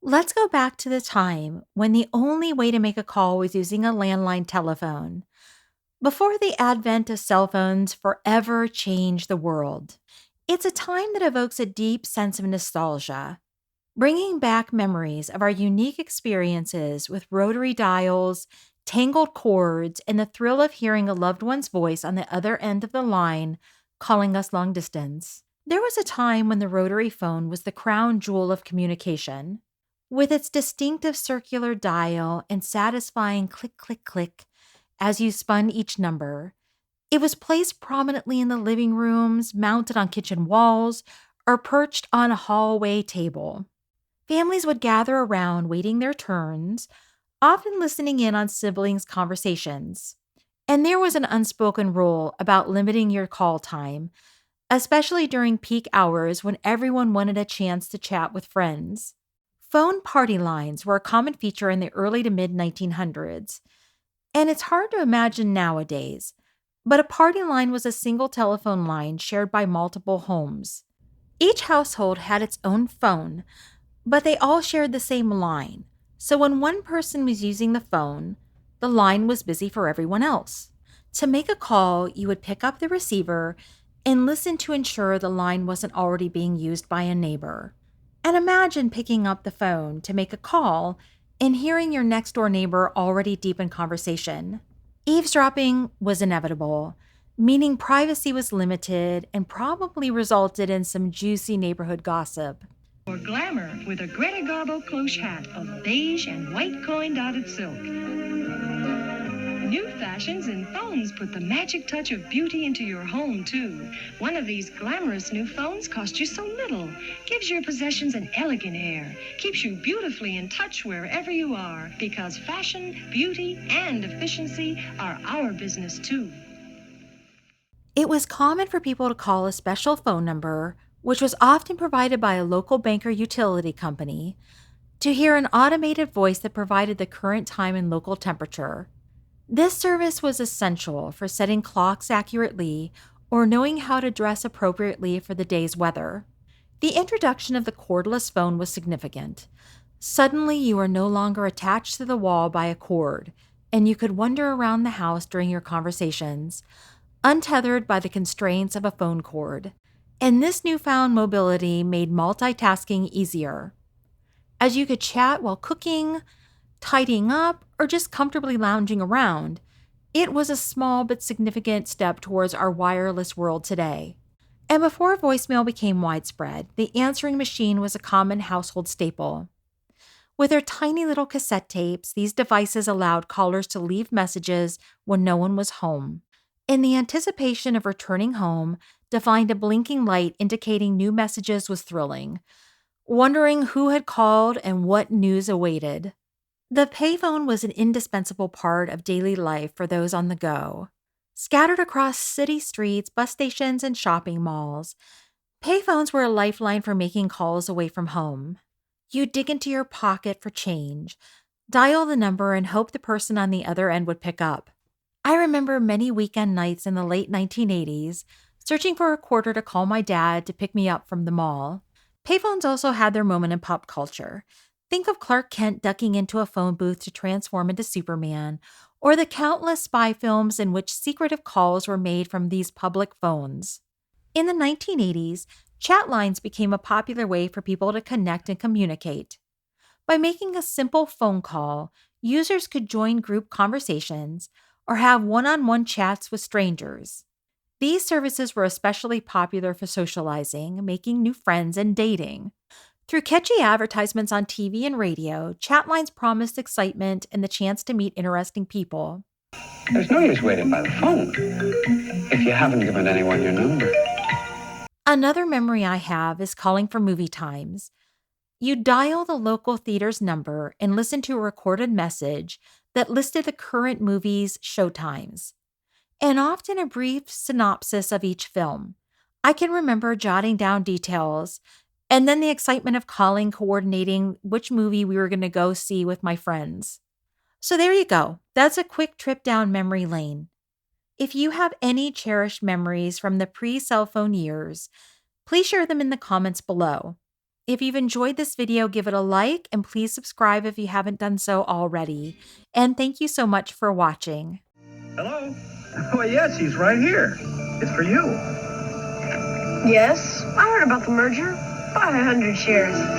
Let's go back to the time when the only way to make a call was using a landline telephone, before the advent of cell phones forever changed the world. It's a time that evokes a deep sense of nostalgia, bringing back memories of our unique experiences with rotary dials, tangled cords, and the thrill of hearing a loved one's voice on the other end of the line calling us long distance. There was a time when the rotary phone was the crown jewel of communication. With its distinctive circular dial and satisfying click, click, click as you spun each number, it was placed prominently in the living rooms, mounted on kitchen walls, or perched on a hallway table. Families would gather around waiting their turns, often listening in on siblings' conversations. And there was an unspoken rule about limiting your call time, especially during peak hours when everyone wanted a chance to chat with friends. Phone party lines were a common feature in the early to mid 1900s, and it's hard to imagine nowadays, but a party line was a single telephone line shared by multiple homes. Each household had its own phone, but they all shared the same line. So when one person was using the phone, the line was busy for everyone else. To make a call, you would pick up the receiver and listen to ensure the line wasn't already being used by a neighbor. And imagine picking up the phone to make a call and hearing your next door neighbor already deep in conversation. Eavesdropping was inevitable, meaning privacy was limited and probably resulted in some juicy neighborhood gossip. For glamour with a Greta Garbo cloche hat of beige and white coin dotted silk. New fashions in phones put the magic touch of beauty into your home, too. One of these glamorous new phones costs you so little, gives your possessions an elegant air, keeps you beautifully in touch wherever you are, because fashion, beauty, and efficiency are our business, too. It was common for people to call a special phone number, which was often provided by a local bank or utility company, to hear an automated voice that provided the current time and local temperature. This service was essential for setting clocks accurately or knowing how to dress appropriately for the day's weather. The introduction of the cordless phone was significant. Suddenly, you were no longer attached to the wall by a cord, and you could wander around the house during your conversations, untethered by the constraints of a phone cord. And this newfound mobility made multitasking easier, as you could chat while cooking, tidying up, or just comfortably lounging around. It was a small but significant step towards our wireless world today. And before voicemail became widespread, the answering machine was a common household staple. With their tiny little cassette tapes, these devices allowed callers to leave messages when no one was home. And the anticipation of returning home defined a blinking light indicating new messages was thrilling, wondering who had called and what news awaited. The payphone was an indispensable part of daily life for those on the go. Scattered across city streets, bus stations, and shopping malls, payphones were a lifeline for making calls away from home. You'd dig into your pocket for change, dial the number, and hope the person on the other end would pick up. I remember many weekend nights in the late 1980s searching for a quarter to call my dad to pick me up from the mall. Payphones also had their moment in pop culture. Think of Clark Kent ducking into a phone booth to transform into Superman, or the countless spy films in which secretive calls were made from these public phones. In the 1980s, chat lines became a popular way for people to connect and communicate. By making a simple phone call, users could join group conversations or have one-on-one chats with strangers. These services were especially popular for socializing, making new friends, and dating. Through catchy advertisements on TV and radio, chat lines promised excitement and the chance to meet interesting people. There's no use waiting by the phone if you haven't given anyone your number. Another memory I have is calling for movie times. You dial the local theater's number and listen to a recorded message that listed the current movie's showtimes, and often a brief synopsis of each film. I can remember jotting down details, and then the excitement of calling, coordinating which movie we were going to go see with my friends. So there you go. That's a quick trip down memory lane. If you have any cherished memories from the pre-cell phone years, please share them in the comments below. If you've enjoyed this video, give it a like and please subscribe if you haven't done so already. And thank you so much for watching. Hello? Oh, yes, he's right here. It's for you. Yes, I heard about the merger. Buy 100 shares.